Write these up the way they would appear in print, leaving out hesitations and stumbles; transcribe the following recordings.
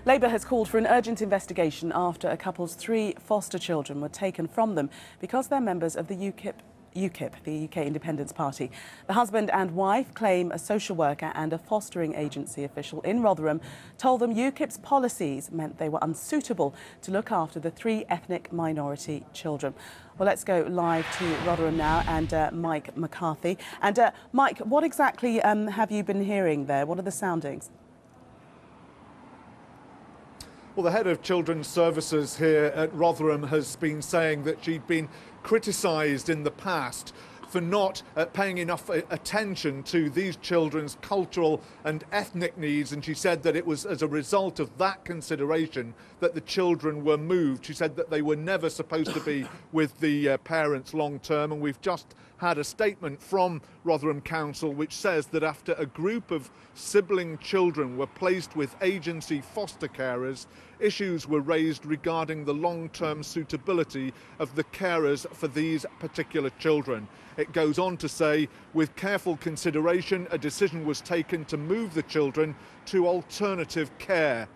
Labour has called for an urgent investigation after a couple's 3 foster children were taken from them because they're members of the UKIP, the UK Independence Party. The husband and wife claim a social worker and a fostering agency official in Rotherham told them UKIP's policies meant they were unsuitable to look after the 3 ethnic minority children. Well, let's go live to Rotherham now and Mike McCarthy. And Mike, what exactly have you been hearing there? What are the soundings? Well, the head of Children's Services here at Rotherham has been saying that she'd been criticised in the past for not paying enough attention to these children's cultural and ethnic needs, and she said that it was as a result of that consideration that the children were moved. She said that they were never supposed to be with the parents long term, and we've just had a statement from Rotherham Council which says that after a group of sibling children were placed with agency foster carers, issues were raised regarding the long-term suitability of the carers for these particular children. It goes on to say, with careful consideration, a decision was taken to move the children to alternative care.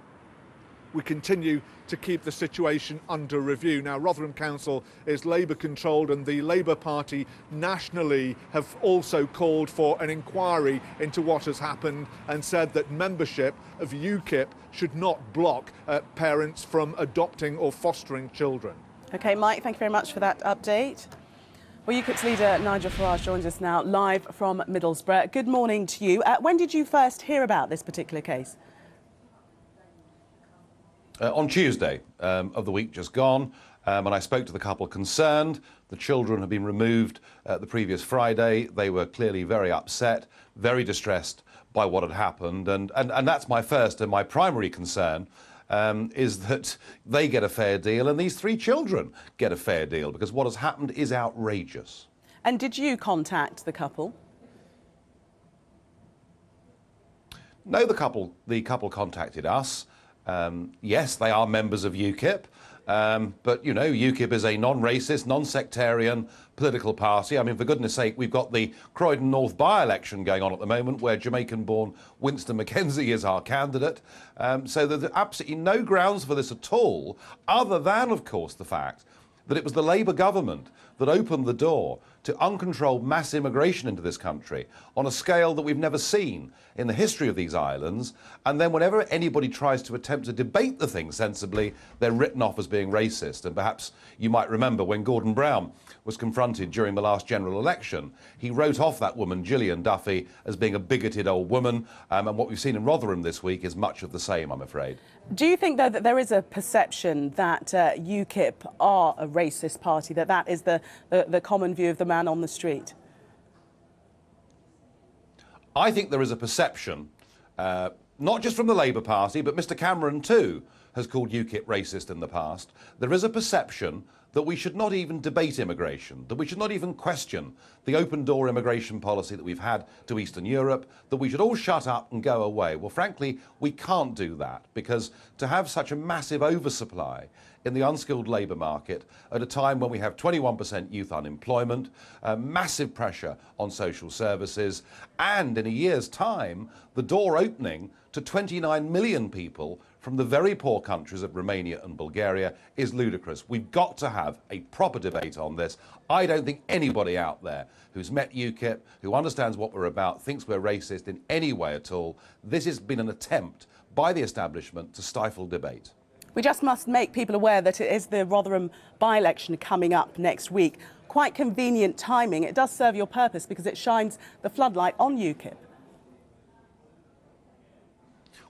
We continue to keep the situation under review. Now, Rotherham Council is Labour controlled, and the Labour Party nationally have also called for an inquiry into what has happened and said that membership of UKIP should not block parents from adopting or fostering children. OK, Mike, thank you very much for that update. Well, UKIP's leader Nigel Farage joins us now live from Middlesbrough. Good morning to you. When did you first hear about this particular case? On Tuesday of the week just gone, and I spoke to the couple concerned. The children had been removed the previous Friday. They were clearly very upset, very distressed by what had happened, and that's my first and my primary concern, is that they get a fair deal and these 3 children get a fair deal, because what has happened is outrageous. And did you contact the couple? No, the couple contacted us. Yes, they are members of UKIP, but, you know, UKIP is a non-racist, non-sectarian political party. I mean, for goodness sake, we've got the Croydon North by-election going on at the moment where Jamaican-born Winston McKenzie is our candidate. So there's absolutely no grounds for this at all, other than, of course, the fact that it was the Labour government that opened the door to uncontrolled mass immigration into this country on a scale that we've never seen in the history of these islands. And then whenever anybody tries to attempt to debate the thing sensibly, they're written off as being racist. And perhaps you might remember when Gordon Brown was confronted during the last general election, he wrote off that woman, Gillian Duffy, as being a bigoted old woman. And what we've seen in Rotherham this week is much of the same, I'm afraid. Do you think, though, that there is a perception that UKIP are a racist party, that is the common view of the man on the street? I think there is a perception, not just from the Labour Party, but Mr Cameron too has called UKIP racist in the past. There is a perception that we should not even debate immigration, that we should not even question the open-door immigration policy that we've had to Eastern Europe, that we should all shut up and go away. Well, frankly, we can't do that, because to have such a massive oversupply in the unskilled labour market at a time when we have 21% youth unemployment, massive pressure on social services, and in a year's time, the door opening to 29 million people from the very poor countries of Romania and Bulgaria is ludicrous. We've got to have a proper debate on this. I don't think anybody out there who's met UKIP, who understands what we're about, thinks we're racist in any way at all. This has been an attempt by the establishment to stifle debate. We just must make people aware that it is the Rotherham by-election coming up next week. Quite convenient timing. It does serve your purpose because it shines the floodlight on UKIP.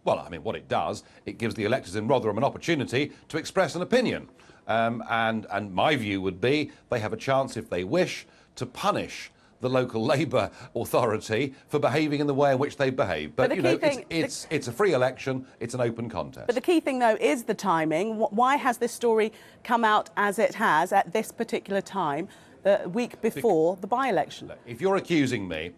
Well, I mean, what it does, it gives the electors in Rotherham an opportunity to express an opinion. And my view would be they have a chance, if they wish, to punish the local Labour authority for behaving in the way in which they behave. But you know, it's a free election, it's an open contest. But the key thing, though, is the timing. Why has this story come out as it has at this particular time, the week before the by-election? If you're accusing me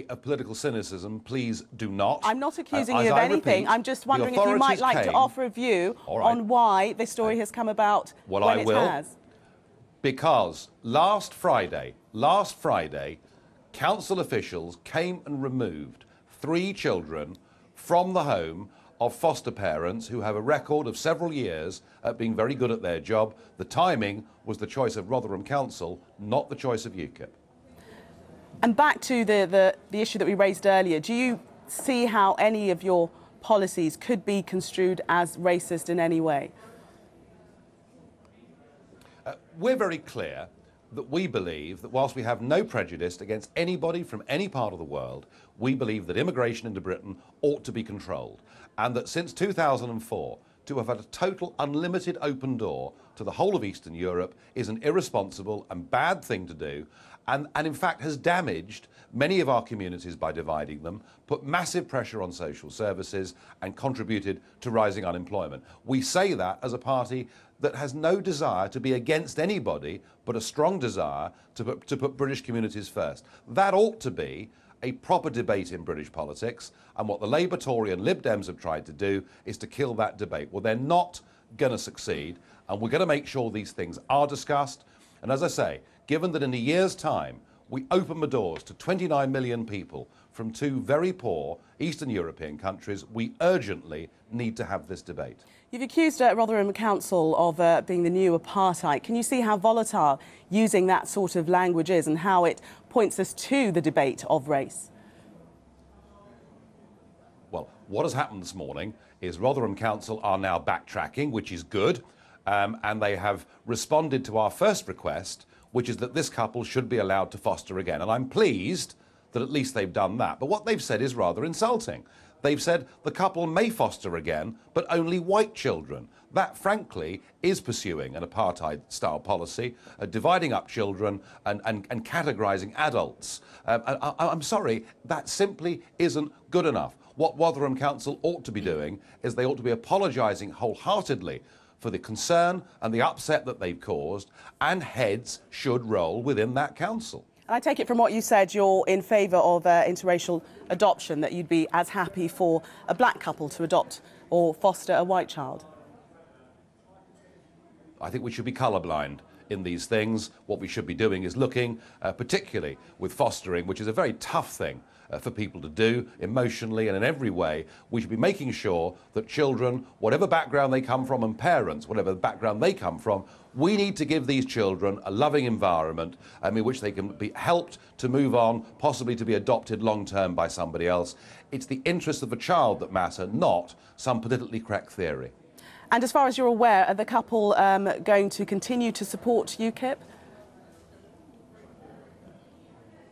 of political cynicism, please do not. I'm not accusing you of anything. I'm just wondering if you might like to offer a view on why this story has come about when it has. Because last Friday, council officials came and removed 3 children from the home of foster parents who have a record of several years at being very good at their job. The timing was the choice of Rotherham Council, not the choice of UKIP. And back to the issue that we raised earlier, do you see how any of your policies could be construed as racist in any way? We're very clear that we believe that whilst we have no prejudice against anybody from any part of the world, we believe that immigration into Britain ought to be controlled, and that since 2004, to have had a total unlimited open door to the whole of Eastern Europe is an irresponsible and bad thing to do, and in fact has damaged many of our communities by dividing them, put massive pressure on social services and contributed to rising unemployment. We say that as a party that has no desire to be against anybody, but a strong desire to put British communities first. That ought to be a proper debate in British politics, and what the Labour, Tory and Lib Dems have tried to do is to kill that debate. Well, they're not going to succeed, and we're going to make sure these things are discussed. And as I say, given that in a year's time we open the doors to 29 million people from two very poor Eastern European countries, we urgently need to have this debate. You've accused Rotherham Council of being the new apartheid. Can you see how volatile using that sort of language is and how it points us to the debate of race? Well, what has happened this morning is Rotherham Council are now backtracking, which is good, and they have responded to our first request, which is that this couple should be allowed to foster again. And I'm pleased that at least they've done that. But what they've said is rather insulting. They've said the couple may foster again, but only white children. That, frankly, is pursuing an apartheid-style policy, dividing up children and categorising adults. I'm sorry, that simply isn't good enough. What Rotherham Council ought to be doing is they ought to be apologising wholeheartedly for the concern and the upset that they've caused, and heads should roll within that council. I take it from what you said, you're in favour of interracial adoption, that you'd be as happy for a black couple to adopt or foster a white child. I think we should be colourblind in these things. What we should be doing is looking, particularly with fostering, which is a very tough thing for people to do emotionally and in every way. We should be making sure that children, whatever background they come from, and parents, whatever background they come from, we need to give these children a loving environment in which they can be helped to move on, possibly to be adopted long-term by somebody else. It's the interests of the child that matter, not some politically correct theory. And as far as you're aware, are the couple going to continue to support UKIP?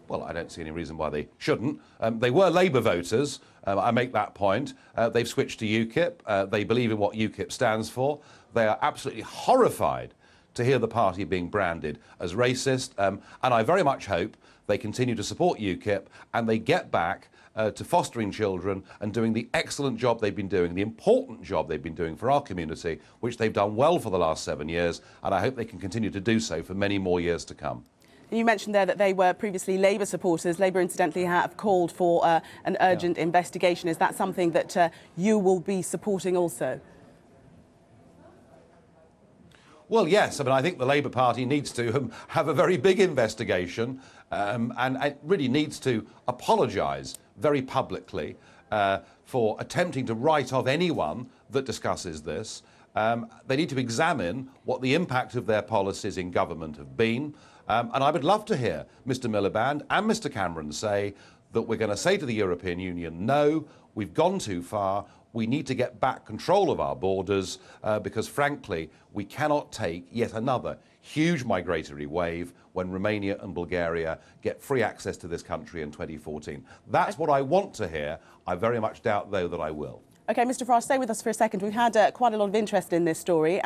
Well, I don't see any reason why they shouldn't. They were Labour voters, I make that point. They've switched to UKIP. They believe in what UKIP stands for. They are absolutely horrified to hear the party being branded as racist. And I very much hope they continue to support UKIP and they get back to fostering children and doing the excellent job they've been doing, the important job they've been doing for our community, which they've done well for the last 7 years. And I hope they can continue to do so for many more years to come. You mentioned there that they were previously Labour supporters. Labour, incidentally, have called for an urgent investigation. Is that something that you will be supporting also? Well, yes. I mean, I think the Labour Party needs to have a very big investigation and it really needs to apologise very publicly for attempting to write off anyone that discusses this. They need to examine what the impact of their policies in government have been. And I would love to hear Mr Miliband and Mr Cameron say that we're going to say to the European Union, no, we've gone too far. We need to get back control of our borders because, frankly, we cannot take yet another huge migratory wave when Romania and Bulgaria get free access to this country in 2014. That's what I want to hear. I very much doubt, though, that I will. OK, Mr Farage, stay with us for a second. We've had quite a lot of interest in this story.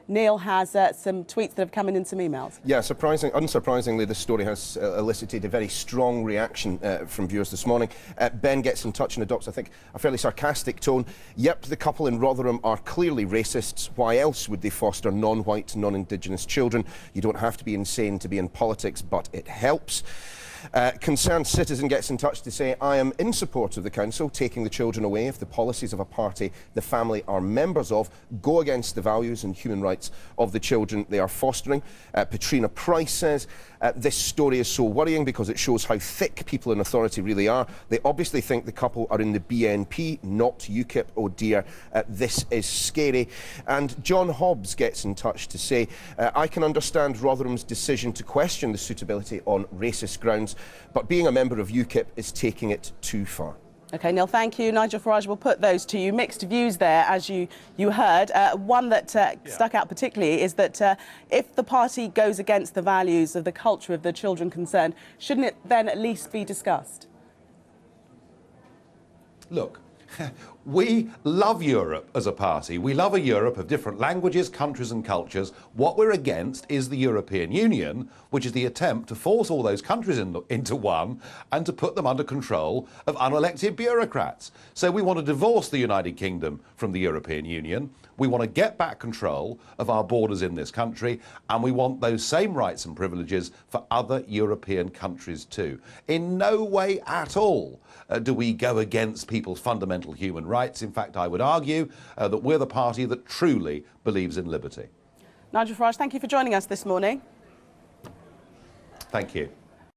Neil has some tweets that have come in and some emails. Yeah, unsurprisingly, this story has elicited a very strong reaction from viewers this morning. Ben gets in touch and adopts, I think, a fairly sarcastic tone. Yep, the couple in Rotherham are clearly racists. Why else would they foster non-white, non-Indigenous children? You don't have to be insane to be in politics, but it helps. Concerned citizen gets in touch to say, I am in support of the council taking the children away if the policies of a party the family are members of go against the values and human rights of the children they are fostering. Patrina Price says, this story is so worrying because it shows how thick people in authority really are. They obviously think the couple are in the BNP, not UKIP. Oh dear, this is scary. And John Hobbs gets in touch to say, I can understand Rotherham's decision to question the suitability on racist grounds, but being a member of UKIP is taking it too far. OK, Neil, thank you. Nigel Farage will put those to you. Mixed views there, as you heard. One that stuck out particularly is that if the party goes against the values of the culture of the children concerned, shouldn't it then at least be discussed? Look, we love Europe as a party. We love a Europe of different languages, countries and cultures. What we're against is the European Union, which is the attempt to force all those countries into one and to put them under control of unelected bureaucrats. So we want to divorce the United Kingdom from the European Union. We want to get back control of our borders in this country, and we want those same rights and privileges for other European countries too. In no way at all do we go against people's fundamental human rights. In fact, I would argue that we're the party that truly believes in liberty. Nigel Farage, thank you for joining us this morning. Thank you.